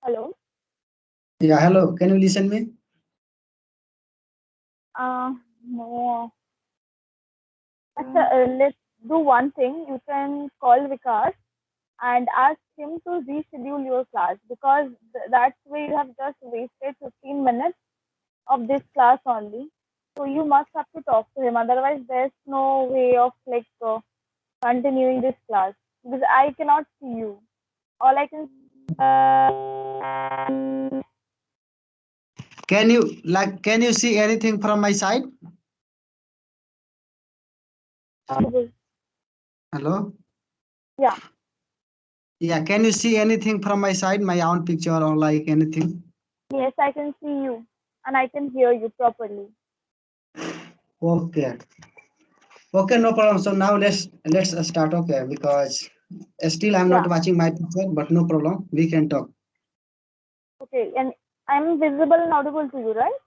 Hello. Yeah, hello. Can you listen me? No. Let's do one thing. You can call Vikas and ask him to reschedule your class because that's way you have just wasted 15 minutes of this class only. So you must have to talk to him. Otherwise, there's no way of continuing this class because I cannot see you. All I can Can you see anything from my side? Hello? yeah. Yeah, can you see anything from my side, my own picture or like anything? Yes, I can see you and I can hear you properly. Okay. Okay, no problem. So now let's start, okay, because still I'm not Yeah. watching my picture, but no problem. We can talk. Okay. And I'm visible and audible to you, right?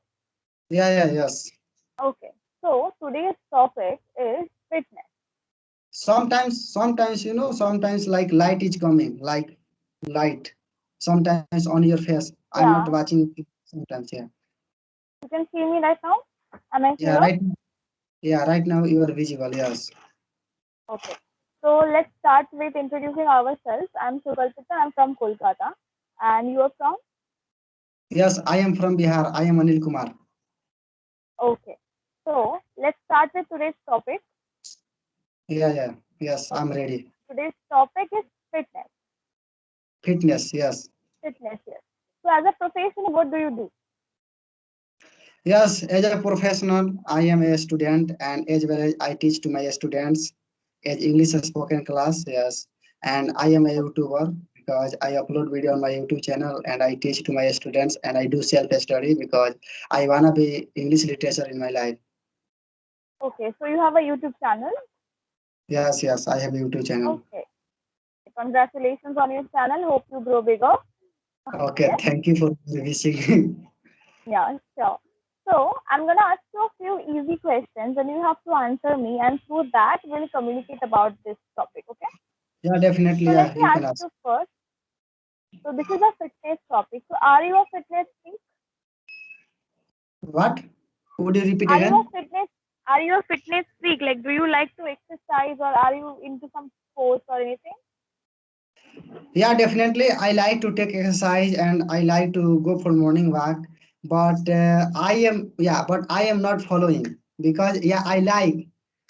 Yes. Okay. So today's topic is fitness. Sometimes like light is coming, like light. Sometimes on your face. I'm not Yeah. watching sometimes, yeah. You can see me right now. Am I Yeah, clear? right now you are visible, yes. Okay. So let's start with introducing ourselves. I'm Sukalpita. I'm from Kolkata. And you are from? Yes, I am from Bihar. I am Anil Kumar. Okay. So let's start with today's topic. Yeah. Yes, I'm Okay. ready. Today's topic is fitness. Fitness, yes. Fitness, yes. So as a profession, what do you do? Yes, as a professional, I am a student and as well as I teach to my students as English spoken class, yes. And I am a YouTuber because I upload video on my YouTube channel and I teach to my students and I do self-study because I wanna be English literature in my life. Okay. So you have a YouTube channel. Yes, I have a YouTube channel. Okay. Congratulations on your channel. Hope you grow bigger. Okay, Yes. thank you for wishing. Yeah, sure. So I'm gonna ask you a few easy questions, and you have to answer me, and through that we'll communicate about this topic. Okay? Yeah, definitely, So let yeah, me you can ask ask. you first. So this is a fitness topic. So are you a fitness freak? What? Would you repeat Are you a again? fitness? Are you a fitness freak? Like, do you like to exercise, or are you into some sports or anything? Yeah, definitely. I like to take exercise and I like to go for morning walk. But I am not following because I like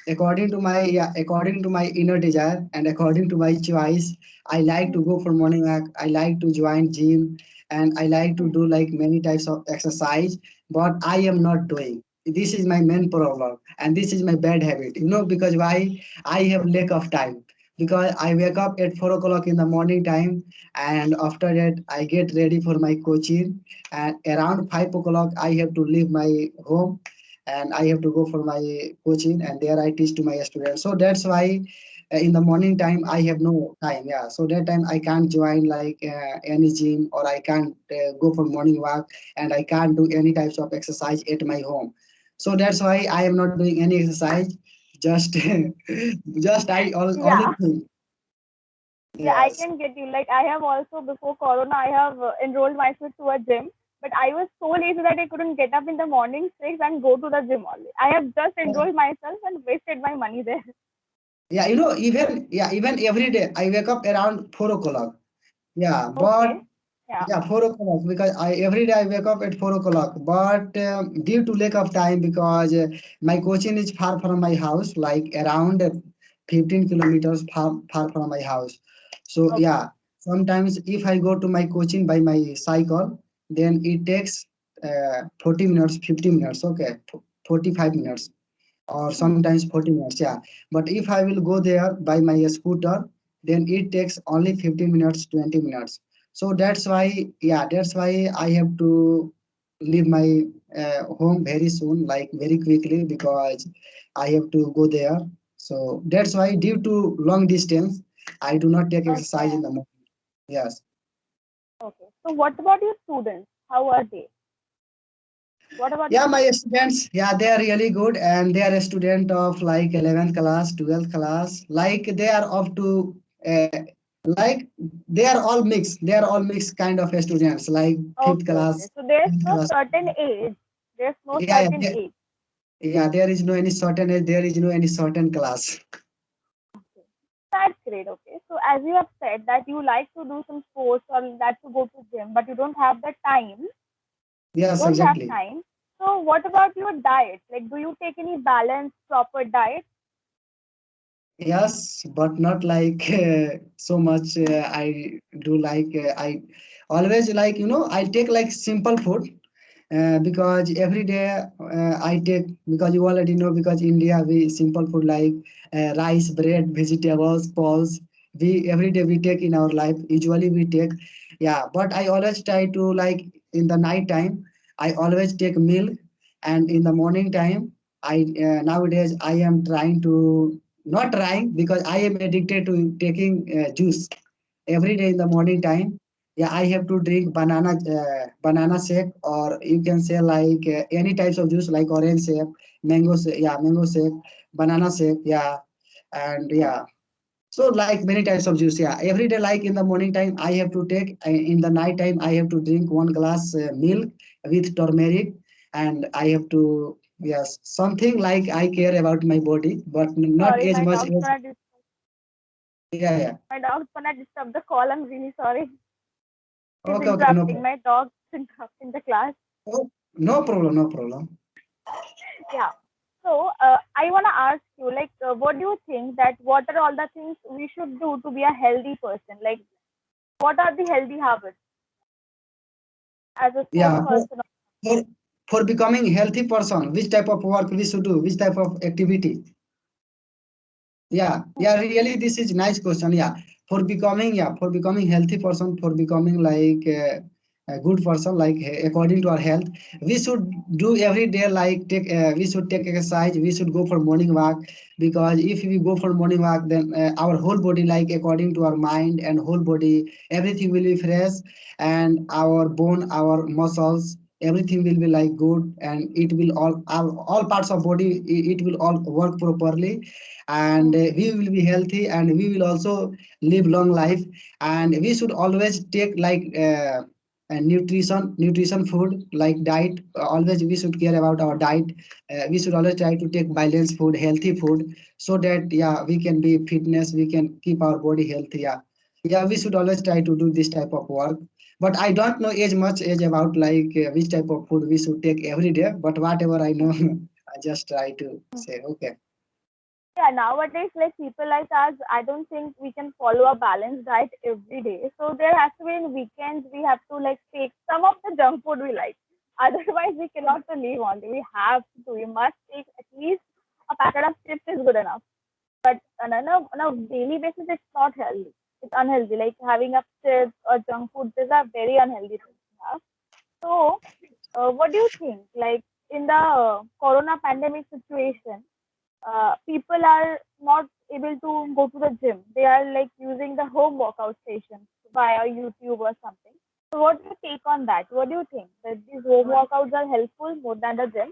according to my inner desire and according to my choice. I like to go for morning walk. I like to join gym and I like to Hmm. do like many types of exercise. But I am not doing. This is my main problem and this is my bad habit. Because why? I have lack of time because I wake up at 4 o'clock in the morning time, and after that I get ready for my coaching, and around 5 o'clock I have to leave my home, and I have to go for my coaching, and there I teach to my students. So that's why in the morning time I have no time. Yeah, so that time I can't join like any gym or I can't go for morning walk, and I can't do any types of exercise at my home. So that's why I am not doing any exercise. Just just only Yeah. think. Yeah, I Yes. can get you. Like, I have also before Corona, I have enrolled myself to a gym, but I was so lazy that I couldn't get up in the morning 6 and go to the gym only. I have just enrolled myself and wasted my money there. Yeah, even every day I wake up around 4 o'clock. Yeah, but Okay. Yeah. yeah, 4 o'clock because I every day I wake up at 4 o'clock. But due to lack of time, because my coaching is far from my house, like around 15 kilometers far from my house. So Okay. yeah, sometimes if I go to my coaching by my cycle, then it takes 40 minutes, 50 minutes, okay, 45 minutes or Hmm. sometimes 40 minutes, yeah. But if I will go there by my scooter, then it takes only 15 minutes, 20 minutes. So that's why I have to leave my home very soon, like very quickly, because I have to go there. So that's why, due to long distance, I do not take exercise Okay. in the morning. Yes. Okay. So what about your students? How are they? What about your Yeah, my students? students, yeah, they are really good, and they are a student of like 11th class, 12th class. Like they are up to Like they are all mixed kind of students, like fifth Okay, okay. class, So there's 10th no class. certain age. There's no Yeah, certain age. yeah, there is no any certain age, there is no any certain class. Okay. That's great. Okay. So as you have said that you like to do some sports or like to go to gym, but you don't have the time. Yes, Don't have exactly. time. So what about your diet? Like, do you take any balanced, proper diet? Yes, but not like so much. I do like I always like I take like simple food because every day I take, because you already know, because India we simple food like rice, bread, vegetables, pulse. We every day we take in our life. Usually we take, yeah. But I always try to like in the night time. I always take milk, and in the morning time I nowadays I am trying to, not trying, because I am addicted to taking juice every day in the morning time. Yeah, I have to drink banana shake, or you can say like any types of juice like orange shake, mango shake, yeah, mango shake, banana shake, yeah, and yeah. So like many types of juice, yeah. Every day, like in the morning time, I have to take. In the night time, I have to drink 1 glass milk with turmeric, and I have to, yes, something like I care about my body, but not Sorry, as my much dog's as, gonna yeah, yeah. disturb the call. I'm really sorry. He's Okay, okay, no interrupting. problem. My dog's interrupting the class. Oh, no problem, no problem. Yeah. So I wanna ask you, like, what do you think that what are all the things we should do to be a healthy person? Like, what are the healthy habits as a sports Yeah, person? for for becoming healthy person, which type of work we should do, which type of activity? Yeah, Hmm. yeah, really, this is nice question. Yeah, for becoming healthy person, for becoming like a good person, like according to our health, we should do every day. Like we should take exercise. We should go for morning walk, because if we go for morning walk, then our whole body, like according to our mind and whole body, everything will be fresh, and our bone, our muscles, everything will be like good, and it will all parts of body, it will all work properly, and Hmm. we will be healthy, and we will also live long life. And we should always take like nutrition food like diet. Always we should care about our diet. We should always try to take balanced food, healthy food, so that yeah, we can be fitness, we can keep our body healthy, yeah. Yeah, we should always try to do this type of work. But I don't know as much as about like which type of food we should take every day, but whatever I know, I just try to say okay. Yeah, nowadays, like people like us, I don't think we can follow a balanced diet every day. So there has to be in weekends we have to like take some of the junk food we like. Otherwise, we cannot to live on. We have to. We must take at least a packet of chips is good enough. But on a daily basis, it's not healthy. It's unhealthy. Like having a chips or junk food, these are very unhealthy things to have. So, what do you think? Like in the corona pandemic situation, people are not able to go to the gym. They are like using the home workout stations via YouTube or something. So, what do you take on that? What do you think that these home workouts are helpful more than the gym?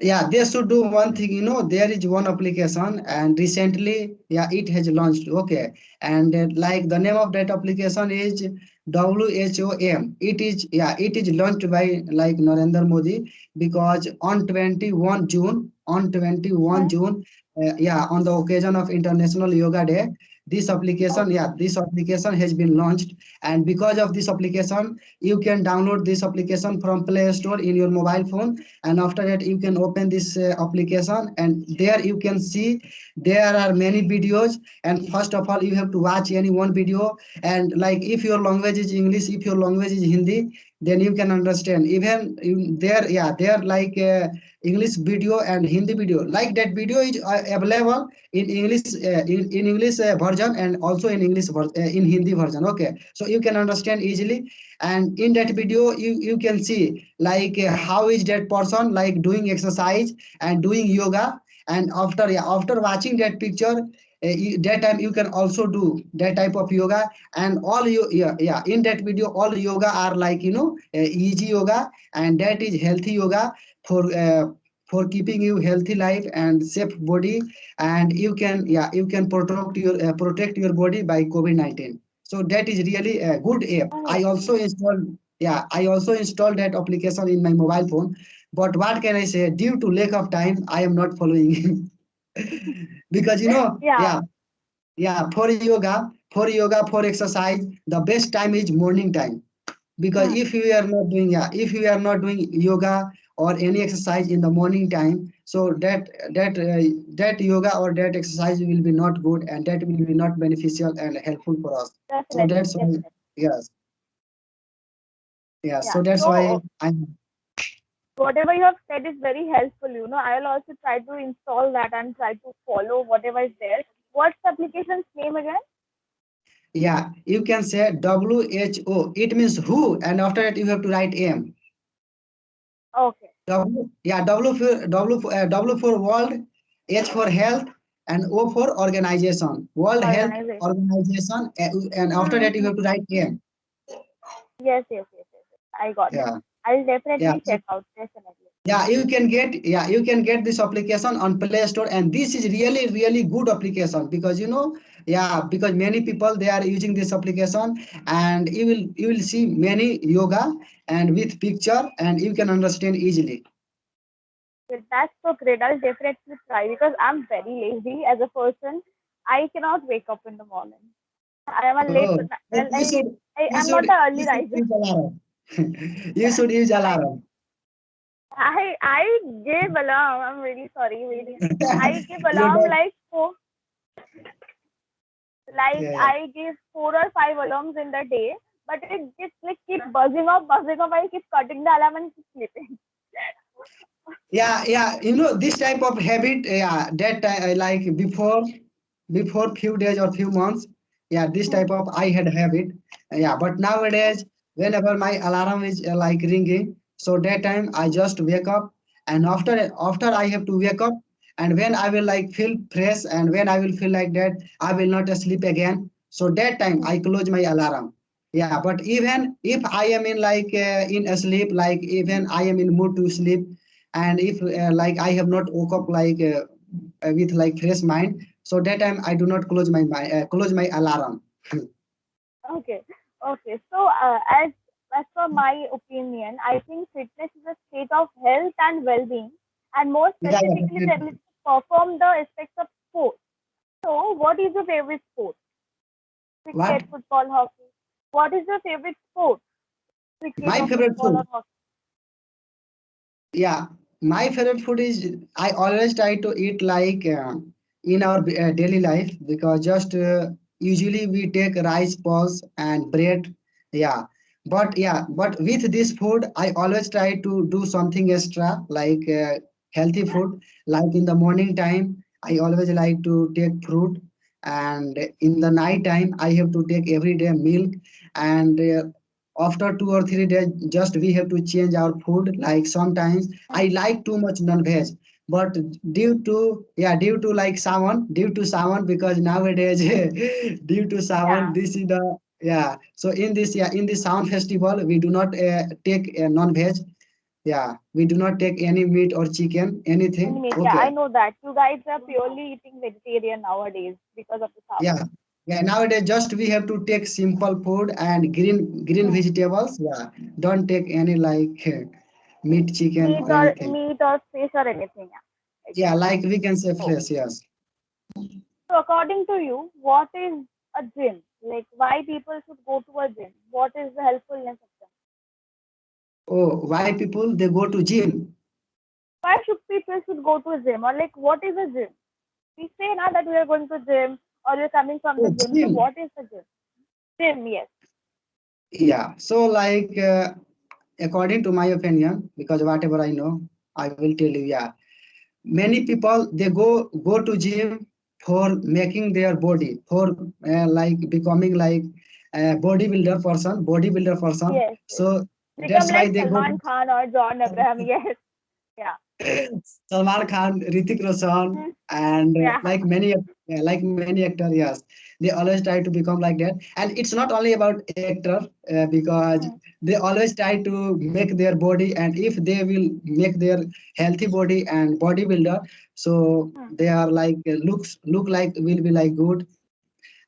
Yeah, they should do one thing. There is one application, and recently, yeah, it has launched. Okay, and like the name of that application is WHOM. It is, yeah, it is launched by like Narendra Modi, because on 21 June, on 21 Hmm. June, yeah, on the occasion of International Yoga Day, Okay. this application has been launched, and because of this application, you can download this application from Play Store in your mobile phone, and after that you can open this application, and there you can see there are many videos. And first of all, you have to watch any one video, and like if your language is English, if your language is Hindi, then you can understand. Even there, yeah, there like English video and Hindi video, like that video is available in English, in English version, and also in in Hindi version. Okay, so you can understand easily. And in that video you can see like how is that person like doing exercise and doing yoga. And after, yeah, after watching that picture, that time you can also do that type of yoga. And all you, yeah, yeah, in that video all yoga are like easy yoga, and that is healthy yoga for for keeping you healthy life and safe body, and you can protect your body by COVID-19. So that is really a good app. Oh, I also installed that application in my mobile phone. But what can I say? Due to lack of time, I am not following him. Because yeah. for exercise, the best time is morning time. Because Hmm. if you are not doing yoga or any exercise in the morning time, so that yoga or that exercise will be not good, and that will be not beneficial and helpful for us. So Definitely, that's why, definitely. yes, yeah, Yeah. so that's why So I whatever you have said is very helpful. I'll also try to install that and try to follow whatever is there. What's the application's name again? yeah, you can say WHO. It means who, and after that you have to write M. Okay. W for world, H for health, and O for organization. World Health Organization. Organization, and after that you Mm-hmm. have to write M. Yes, yes, yes, yes, yes. I got it. Yeah, I'll yeah. definitely check out. Definitely. You can get this application on Play Store, and this is really good application, because because many people they are using this application, and you will see many yoga and with picture, and you can understand easily. But that's so great. I'll definitely try because I'm very lazy as a person. I cannot wake up in the morning. I am a late. Oh, but you I'm should not the you early should riser. use alarm. You should use I alarm. I gave alarm. I'm really sorry. Really, I give You alarm don't. like four. Like Yeah, I give 4 or 5 alarms in the day, but it just like keep buzzing off, buzzing off. I keep cutting the alarm and keep sleeping. yeah. This type of habit. Yeah, that like before few days or few months. Yeah, this type of I had habit. Yeah, but nowadays, whenever my alarm is like ringing, so that time I just wake up, and after I have to wake up, and when I will like feel fresh, and when I will feel like that I will not sleep again. So that time I close my alarm. Yeah, but even if I am in like in a sleep, like even I am in mood to sleep, and if like I have not woke up like with like fresh mind, so that time I do not close my alarm. Okay, okay. So as per my opinion, I think fitness is a state of health and well-being, and more Yeah, specifically, the ability definitely. to perform the aspects of sport. So, what is your favorite sport? What? Cricket, football, hockey. What is your favorite sport? Cricket My or favorite football or food. hockey? Yeah, my favorite food is, I always try to eat like in our daily life, because just usually we take rice balls and bread. But with this food, I always try to do something extra, like healthy food. Like in the morning time, I always like to take fruit, and in the night time, I have to take every day milk, and after 2 or 3 days, just we have to change our food. Like sometimes I like too much non-veg, but due to because nowadays due to Yeah, sawan, this is the, yeah, so in this sound festival we do not take non-veg. Yeah, we do not take any meat or chicken, anything. animate. Yeah, I Okay. know that. You guys are purely eating vegetarian nowadays because of the Yeah, sawan. yeah, nowadays just we have to take simple food and green Hmm. vegetables. Yeah, don't take any like meat, chicken Meat or or anything. meat or fish or anything. Yeah, Yeah, exactly. like we can say So, flesh. Yes. so according to you, what is a gym? Like, why people should go to a gym? What is the helpfulness of them? Oh, why people they go to gym? Why should people should go to a gym? Or like, what is a gym? We say now that we are going to gym or we're coming from the Oh, gym. So, gym. what is the gym? Gym, yes. Yeah. So like according to my opinion, because whatever I know, I will tell you. Yeah, many people they go to gym for making their body, for like becoming like a bodybuilder person. Yes, yes. So Become that's why like they go Salman to Khan or John Abraham. Yes. Yeah. Salman Khan, Ritik Roshan, Hmm. and Yeah. like many actors. Yes, they always try to become like that. And it's not only about actor, because Hmm. they always try to make their body, and if they will make their healthy body and bodybuilder, so Hmm. they are like look like will be like good.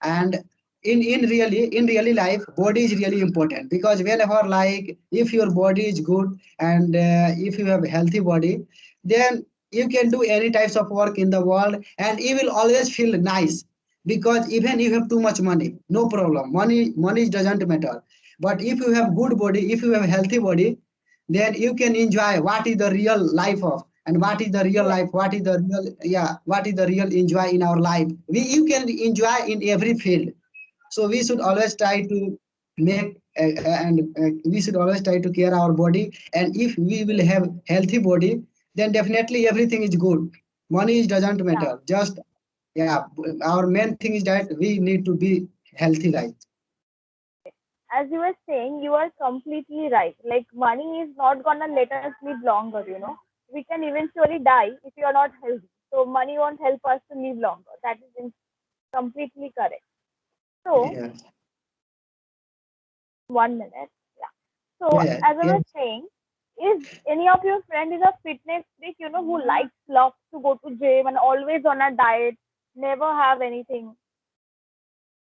And in really life, body is really important, because whenever like if your body is good, and if you have a healthy body, then you can do any types of work in the world, and you will always feel nice. Because even you have too much money, no problem, money doesn't matter. But if you have good body, if you have a healthy body, then you can enjoy what is the real life of, and what is the real Yeah. life, what is the real, yeah, what is the real enjoy in our life. You can enjoy in every field. So we should always try to make and we should always try to care our body. And if we will have healthy body, then definitely everything is good. Money doesn't Yeah. matter, just, yeah, our main thing is that we need to be healthy, right? As you were saying, you are completely right. Like money is not gonna let us live longer, you know. We can eventually die if you are not healthy. So money won't help us to live longer. That is completely correct. So Yeah, 1 minute. Yeah. So yeah, as I yeah. was saying, is any of your friend is a fitness freak, you know, who likes loves to go to gym and always on a diet, never have anything.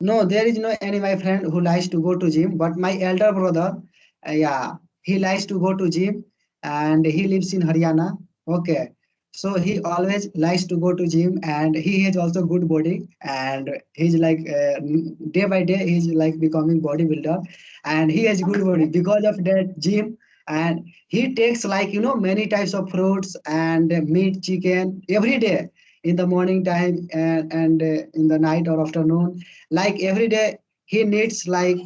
No, there is no any my friend who likes to go to gym, but my elder brother, yeah, he likes to go to gym, and he lives in Haryana. Okay, so he always likes to go to gym, and he has also good body, and he's like day by day he's like becoming bodybuilder, and he has good body Okay. because of that gym. And he takes like many types of fruits and meat, chicken every day in the morning time, and in the night or afternoon, like every day he needs like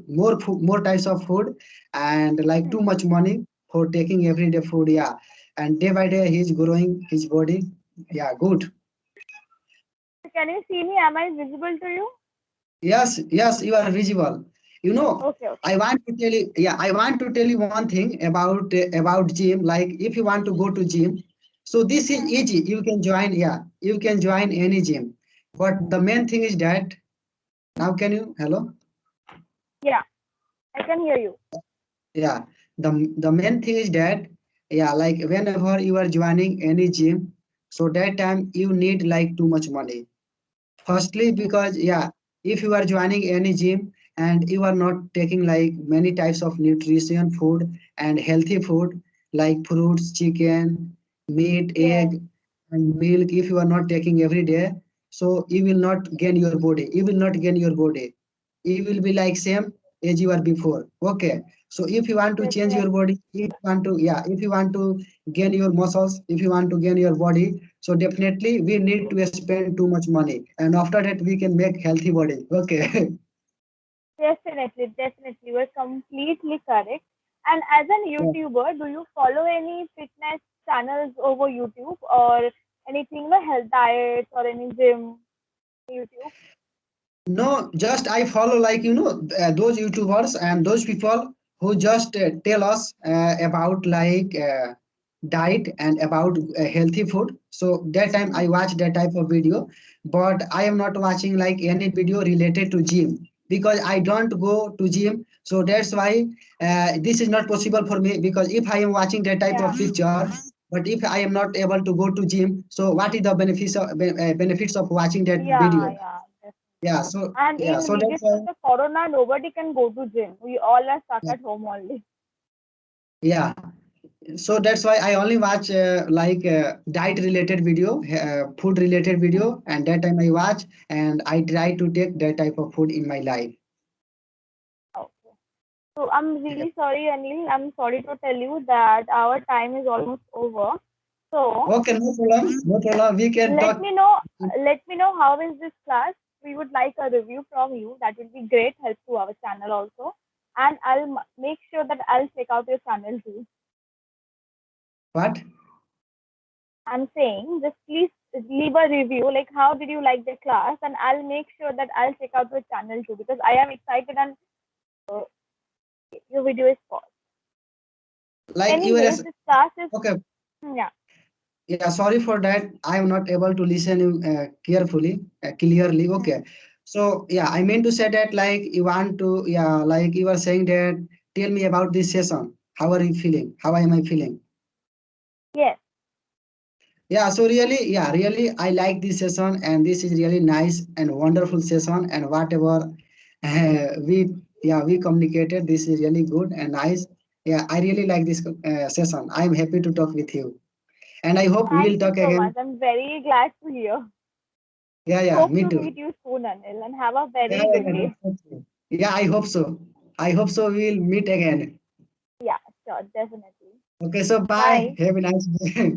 more types of food, and like too Hmm. much money for taking everyday food, yeah. And day by day he's growing his body, yeah, good. Can you see me? Am I visible to you? Yes, yes, you are visible. you know Okay, okay. I want to tell you, yeah, I want to tell you one thing about gym. Like if you want to go to gym, so this is Hmm. easy, you can join, yeah, you can join any gym. But the main thing is that, now can you, hello? Yeah, I can hear you. Yeah, the main thing is that, yeah, like whenever you are joining any gym, so that time you need like too much money. Firstly, Hmm. because, yeah, if you are joining any gym and you are not taking like many types of nutrition food and healthy food, like fruits, chicken, meat, Yes. egg, and milk, if you are not taking every day, so you will not gain your body. You will not gain your body. You will be like same as you are before. Okay. So if you want to change your Definitely. body, if you want to, yeah, if you want to gain your muscles, if you want to gain your body, so definitely we need to spend too much money, and after that we can make healthy body. Okay. Definitely, definitely. You're completely correct. And as an Yeah. YouTuber, do you follow any fitness channels over YouTube or anything like health diets or any gym YouTube? No, just I follow like those YouTubers and those people who just tell us about like diet and about healthy food. So that time I Hmm. watch that type of video, but I am not watching like any video related to gym, because I don't go to gym. So that's why this is not possible for me, because if I am watching that type of Yeah, picture, but if I am not able to go to gym, so what is the benefits of watching that yeah, video? yeah. Yeah, so And yeah, in so these that's days why, of the corona, nobody can go to gym. We all are stuck yeah, at home only. yeah. So that's why I only watch like diet related video, food related Hmm. video, and that time I watch, and I try to take that type of food in my life. Okay. So I'm Yeah. really sorry, Anil. I'm sorry to tell you that our time is almost over. So Okay, no problem, no problem. We can let talk. me know let me know how is this class. We would like a review from you. That will be great help to our channel also. And I'll make sure that I'll check out your channel too. What? I'm saying just please leave a review like how did you like the class, and I'll make sure that I'll check out your channel too because I am excited and uh, your video is paused. Like you were, Anyways, this class is okay. yeah. Yeah, sorry for that. I am not able to listen you carefully, clearly. Okay. So yeah, I mean to say that like you want to, yeah, like you are saying that. Tell me about this session. How are you feeling? How am I feeling? Yes. Yeah. So really, yeah, really, I like this session, and this is really nice and wonderful session. And whatever we communicated, this is really good and nice. Yeah, I really like this session. I am happy to talk with you, and I hope we will Thank you talk so again. much. I'm very glad to hear. Yeah, yeah, Hope me to too. meet you soon, Anil, and have a Yeah, very yeah, good yeah, day. definitely. Yeah, I hope so. I hope so. We'll meet again. Yeah, sure, definitely. Okay, so bye. Bye. Have a nice day.